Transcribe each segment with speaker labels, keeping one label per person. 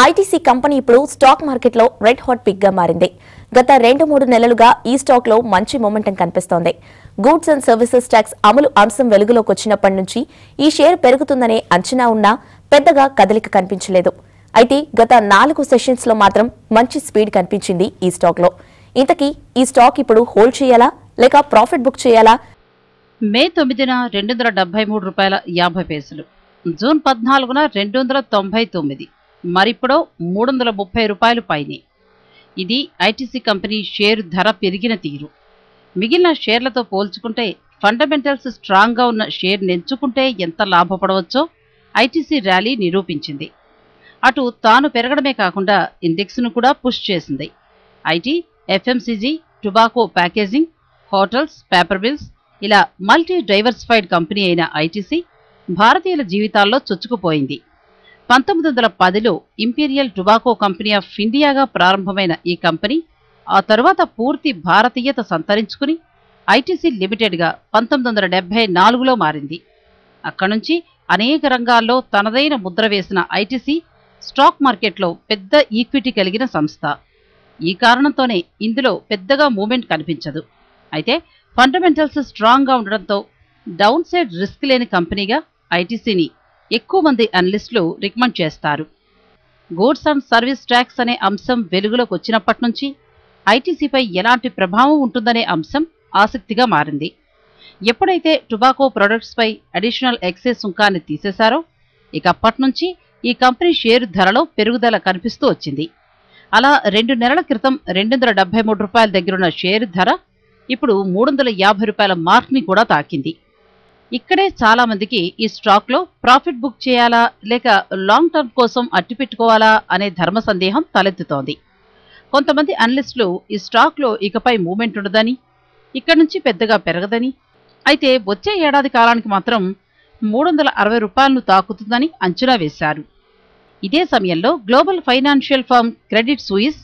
Speaker 1: ITC company ఇప్పుడు stock మార్కెట్లో red hot pick గా మారింది. గత 2-3 నెలలుగా ఈ స్టాక్ లో మంచి మొమెంటం కనిపిస్తోంది. గూడ్స్ అండ్ సర్వీసెస్ ట్యాక్స్ అమలు అంశం వెలుగులోకి వచ్చినప్పటి నుంచి ఈ షేర్ పెరుగుతుందనే అంచనా ఉన్నా పెద్దగా కదలిక కనిపించలేదు. అయితే గత 4 సెషన్స్ లో మాత్రం మంచి స్పీడ్ కనిపించింది ఈ స్టాక్ లో. ఇంతకీ ఈ స్టాక్ ఇప్పుడు హోల్డ్ చేయాలా లేక ప్రాఫిట్ బుక్ చేయాలా?
Speaker 2: మే 9న ₹273.50, జూన్ 14న $299, మరిప్పుడు ₹330 పైనే. ఇది ఐటీసీ కంపెనీ షేరు ధర పెరిగిన తీరు. మిగిలిన షేర్లతో పోల్చుకుంటే ఫండమెంటల్స్ స్ట్రాంగ్గా ఉన్న షేర్ని ఎంచుకుంటే ఎంత లాభపడవచ్చో ఐటీసీ ర్యాలీ నిరూపించింది. అటు తాను పెరగడమే కాకుండా ఇండెక్స్ను కూడా పుష్ చేసింది. IT, FMCG, tobacco packaging, hotels, paper mills ఇలా మల్టీ డైవర్సిఫైడ్ కంపెనీ అయిన ఐటీసీ భారతీయుల జీవితాల్లో చొచ్చుకుపోయింది. 1910లో ఇంపీరియల్ టొబాకో కంపెనీ ఆఫ్ ఇండియాగా ప్రారంభమైన ఈ కంపెనీ ఆ తరువాత పూర్తి భారతీయత సంతరించుకుని ఐటీసీ లిమిటెడ్గా 1974లో మారింది. అక్కడి నుంచి అనేక రంగాల్లో తనదైన ముద్ర వేసిన ఐటీసీ స్టాక్ మార్కెట్లో పెద్ద ఈక్విటీ కలిగిన సంస్థ. ఈ కారణంతోనే ఇందులో పెద్దగా మూమెంట్ కనిపించదు. అయితే ఫండమెంటల్స్ స్ట్రాంగ్గా ఉండడంతో డౌన్ సైడ్ రిస్క్ లేని కంపెనీగా ఐటీసీని ఎక్కువ మంది అనలిస్టులు రికమెండ్ చేస్తారు. గూడ్స్ అండ్ సర్వీస్ ట్యాక్స్ అనే అంశం వెలుగులోకి వచ్చినప్పటి నుంచి ఐటీసీపై ఎలాంటి ప్రభావం ఉంటుందనే అంశం ఆసక్తిగా మారింది. ఎప్పుడైతే టొబాకో ప్రొడక్ట్స్పై అడిషనల్ ఎక్సైజ్ సుంకాన్ని తీసేశారో ఇక అప్పటి నుంచి ఈ కంపెనీ షేరు ధరలో పెరుగుదల కనిపిస్తూ వచ్చింది. అలా 2 నెలల క్రితం ₹273 దగ్గరున్న షేరు ధర ఇప్పుడు ₹350 మార్క్ని కూడా తాకింది. ఇక్కడే చాలా మందికి ఈ స్టాక్లో ప్రాఫిట్ బుక్ చేయాలా లేక లాంగ్ టర్మ్ కోసం అట్టిపెట్టుకోవాలా అనే ధర్మ సందేహం తలెత్తుతోంది. కొంతమంది అనలిస్టులు ఈ స్టాక్లో ఇకపై మూమెంట్ ఉండదని, ఇక్కడి నుంచి పెద్దగా పెరగదని, అయితే వచ్చే ఏడాది కాలానికి మాత్రం ₹360ను తాకుతుందని అంచనా వేశారు. ఇదే సమయంలో global financial firm Credit Suisse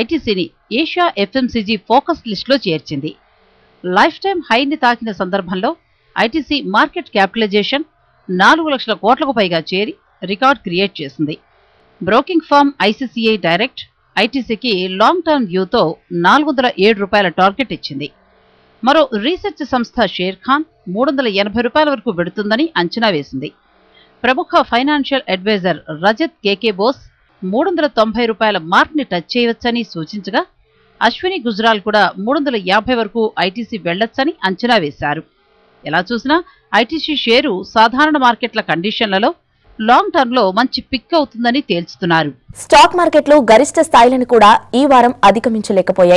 Speaker 2: ఐటీసీని ఏషియా ఎఫ్ఎంసీజీ ఫోకస్ లిస్టులో చేర్చింది. లైఫ్ టైం హైని తాకిన సందర్భంలో ఐటీసీ మార్కెట్ క్యాపిటలైజేషన్ 4 లక్షల కోట్లకు పైగా చేరి రికార్డ్ క్రియేట్ చేసింది. బ్రోకింగ్ ఫర్మ్ ఐసీసీఐ డైరెక్ట్ ఐటీసీకి లాంగ్ టర్మ్ వ్యూతో ₹407 టార్గెట్ ఇచ్చింది. మరో రీసెర్చ్ సంస్థ షేర్ ఖాన్ ₹380 వరకు పెడుతుందని అంచనా వేసింది. ప్రముఖ ఫైనాన్షియల్ అడ్వైజర్ రజత్ కేకే బోస్ ₹390 మార్క్ని టచ్ చేయవచ్చని సూచించగా అశ్విని గుజరాల్ కూడా 350 వరకు ఐటీసీ వెళ్లొచ్చని అంచనా వేశారు. ఎలా చూసినా ఐటీసీ షేరు సాధారణ మార్కెట్ల కండిషన్లలో లాంగ్ టర్మ్ లో మంచి పిక్ అవుతుందని తేల్చుతున్నారు.
Speaker 1: స్టాక్ మార్కెట్లు గరిష్ట స్థాయిలను కూడా ఈ వారం అధిగమించలేకపోయాయి.